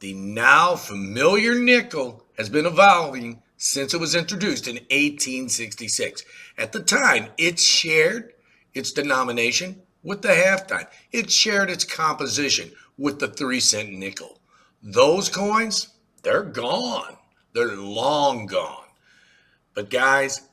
The now familiar nickel has been evolving since it was introduced in 1866. At the time, it shared its denomination with the half dime. It shared its composition with the 3-cent nickel. Those coins, they're gone. They're long gone. But guys,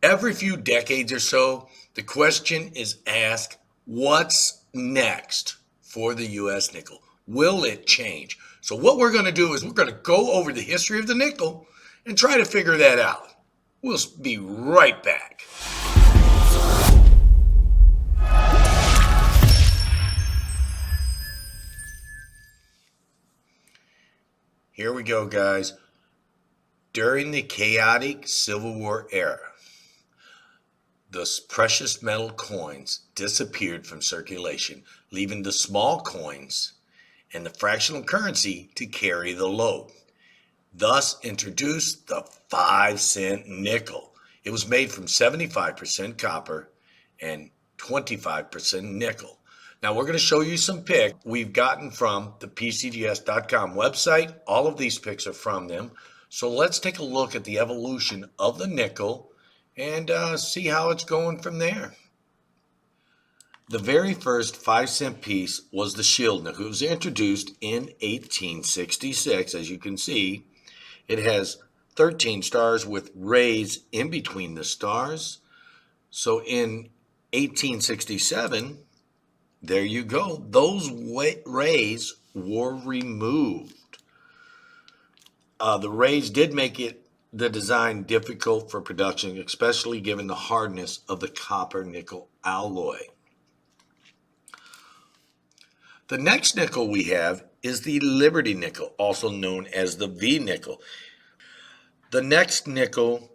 every few decades or so, the question is asked, what's next for the U.S. nickel? Will it change? So what we're going to do is we're going to go over the history of the nickel and try to figure that out. We'll be right back. Here we go, guys. During the chaotic Civil War era, the precious metal coins disappeared from circulation, leaving the small coins and the fractional currency to carry the load. Thus introduced the 5-cent nickel. It was made from 75% copper and 25% nickel. Now we're going to show you some pics we've gotten from the PCGS.com website. All of these pics are from them. So let's take a look at the evolution of the nickel and see how it's going from there. The very first 5-cent piece was the shield nickel. It was introduced in 1866, as you can see. It has 13 stars with rays in between the stars. So in 1867, there you go. Those rays were removed. The rays did make the design difficult for production, especially given the hardness of the copper-nickel alloy. The next nickel we have is the Liberty nickel, also known as the V nickel. The next nickel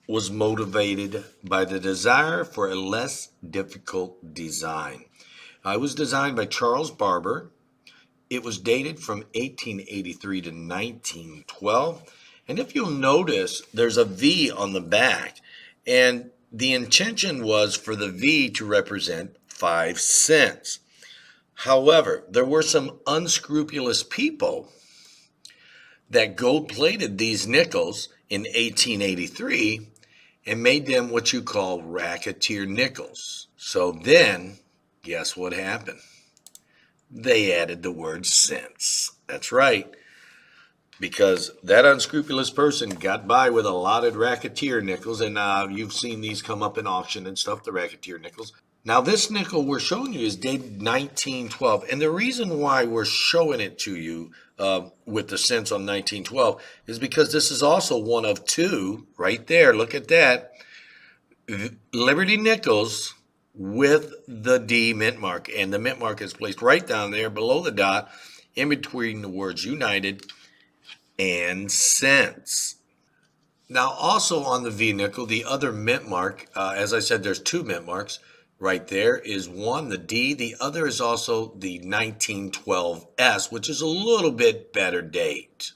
was motivated by the desire for a less difficult design. It was designed by Charles Barber. It was dated from 1883 to 1912. And if you'll notice, there's a V on the back. And the intention was for the V to represent 5 cents. However, there were some unscrupulous people that gold-plated these nickels in 1883 and made them what you call racketeer nickels. So then, guess what happened? They added the word cents. That's right. Because that unscrupulous person got by with a lot of racketeer nickels, and you've seen these come up in auction and stuff, the racketeer nickels. Now, this nickel we're showing you is dated 1912, and the reason why we're showing it to you with the cents on 1912 is because this is also one of two, right there, look at that, Liberty nickels with the D mint mark, and the mint mark is placed right down there below the dot in between the words United and cents. Now, also on the V nickel, the other mint mark, as I said, there's two mint marks. Right there is one, the D. The other is also the 1912S, which is a little bit better date.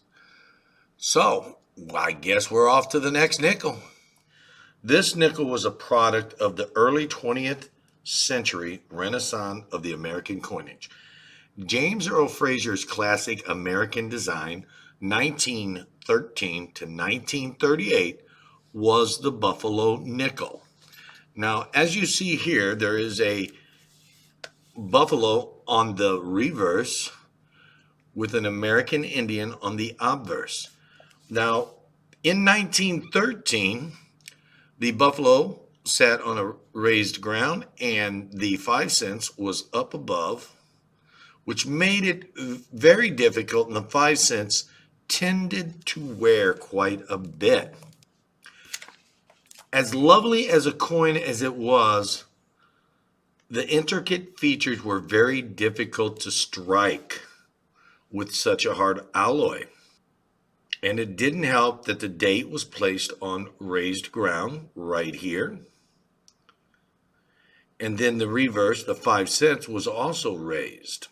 So, I guess we're off to the next nickel. This nickel was a product of the early 20th century renaissance of the American coinage. James Earl Fraser's classic American design, 1913 to 1938, was the Buffalo nickel. Now, as you see here, there is a buffalo on the reverse with an American Indian on the obverse. Now, in 1913, the buffalo sat on a raised ground and the 5 cents was up above, which made it very difficult, and the 5 cents tended to wear quite a bit. As lovely as a coin as it was, the intricate features were very difficult to strike with such a hard alloy. And it didn't help that the date was placed on raised ground right here. And then the reverse, the 5 cents, was also raised.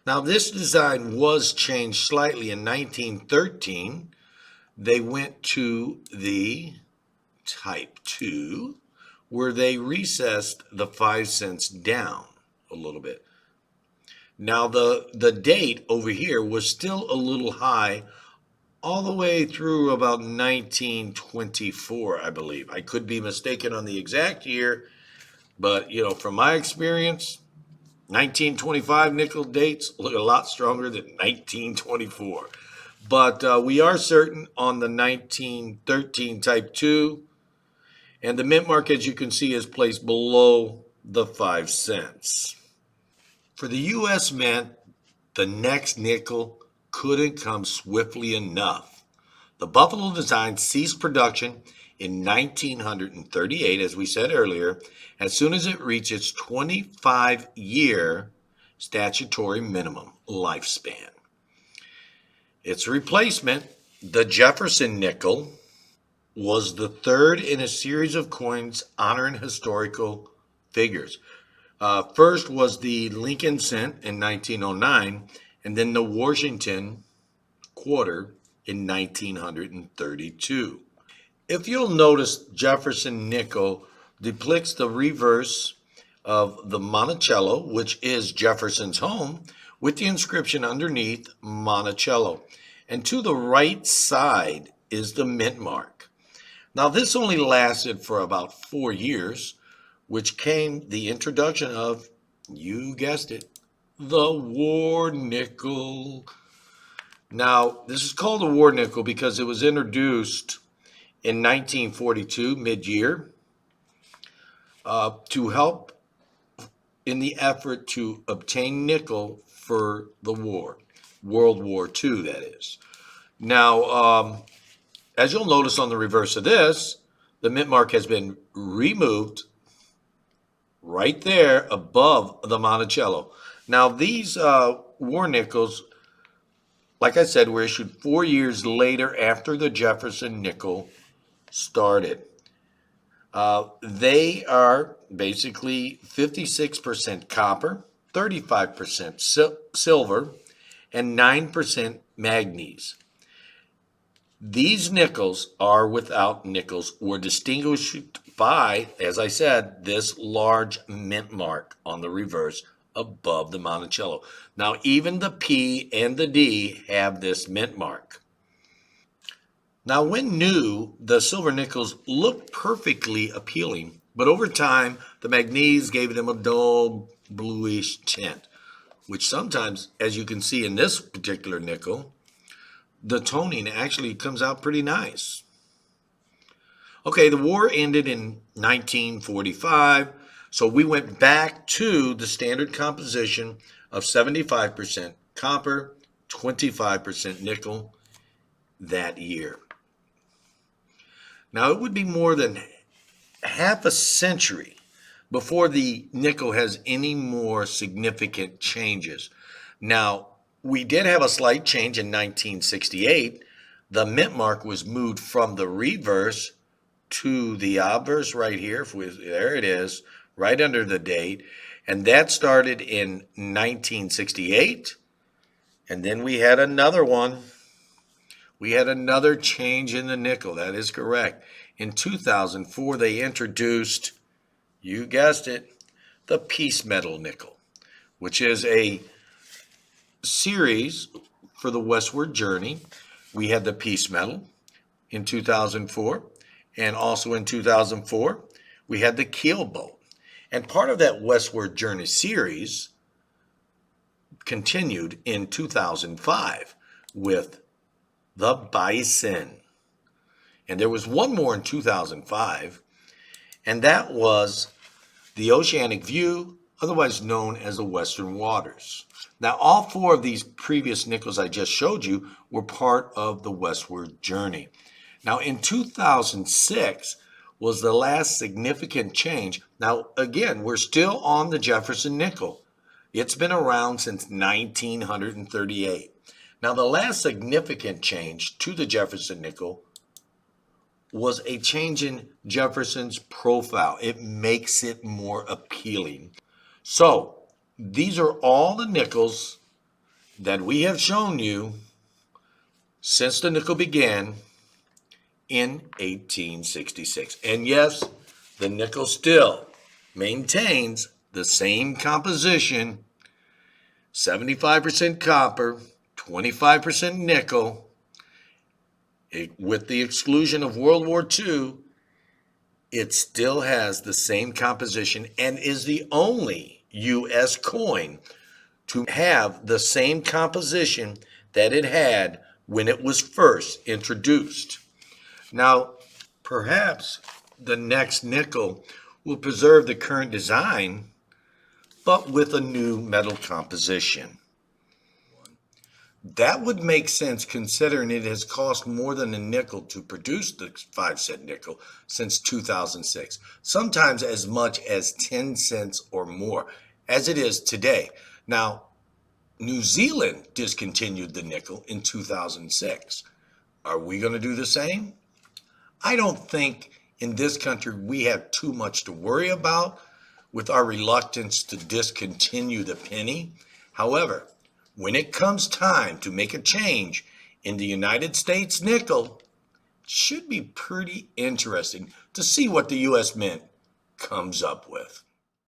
Now, this design was changed slightly in 1913. They went to the Type 2, where they recessed the 5 cents down a little bit. Now the date over here was still a little high all the way through about 1924, I believe. I could be mistaken on the exact year, but from my experience, 1925 nickel dates look a lot stronger than 1924. But we are certain on the 1913 Type 2, and the mint mark, as you can see, is placed below the 5 cents. For the U.S. Mint, the next nickel couldn't come swiftly enough. The Buffalo design ceased production in 1938, as we said earlier, as soon as it reached its 25-year statutory minimum lifespan. Its replacement, the Jefferson nickel, was the third in a series of coins honoring historical figures. First was the Lincoln cent in 1909, and then the Washington quarter in 1932. If you'll notice, Jefferson nickel depicts the reverse of the Monticello, which is Jefferson's home, with the inscription underneath Monticello. And to the right side is the mint mark. Now, this only lasted for about 4 years, which came the introduction of, you guessed it, the war nickel. Now, this is called the war nickel because it was introduced in 1942, mid-year, to help in the effort to obtain nickel for the war, World War II, that is. Now, as you'll notice on the reverse of this, the mint mark has been removed right there above the Monticello. Now, these war nickels, like I said, were issued 4 years later after the Jefferson nickel started. They are basically 56% copper, 35% silver, and 9% manganese. These nickels are without nickels, were distinguished by, as I said, this large mint mark on the reverse above the Monticello. Now, even the P and the D have this mint mark. Now, when new, the silver nickels looked perfectly appealing, but over time, the manganese gave them a dull bluish tint, which sometimes, as you can see in this particular nickel, the toning actually comes out pretty nice. Okay, the war ended in 1945, so we went back to the standard composition of 75% copper, 25% nickel that year. Now, it would be more than half a century before the nickel has any more significant changes. Now, we did have a slight change in 1968. The mint mark was moved from the reverse to the obverse right here. There it is, right under the date. And that started in 1968. And then we had another one. We had another change in the nickel. That is correct. In 2004, they introduced, you guessed it, the piece metal nickel, which is a series for the westward journey. We had the piece metal in 2004, and also in 2004, we had the Keel boat. And part of that westward journey series continued in 2005 with the Bison. And there was one more in 2005, and that was the Oceanic View, otherwise known as the Western Waters. Now, all 4 of these previous nickels I just showed you were part of the westward journey. Now, in 2006 was the last significant change. Now, again, we're still on the Jefferson nickel. It's been around since 1938. Now, the last significant change to the Jefferson nickel was a change in Jefferson's profile. It makes it more appealing. So, these are all the nickels that we have shown you since the nickel began in 1866. And yes, the nickel still maintains the same composition 75% copper, 25% nickel. With the exclusion of World War II, it still has the same composition and is the only U.S. coin to have the same composition that it had when it was first introduced. Now, perhaps the next nickel will preserve the current design, but with a new metal composition. That would make sense considering it has cost more than a nickel to produce the 5-cent nickel since 2006, sometimes as much as 10 cents or more, as it is today. Now, New Zealand discontinued the nickel in 2006. Are we going to do the same? I don't think in this country we have too much to worry about with our reluctance to discontinue the penny. However, when it comes time to make a change in the United States nickel, it should be pretty interesting to see what the U.S. Mint comes up with.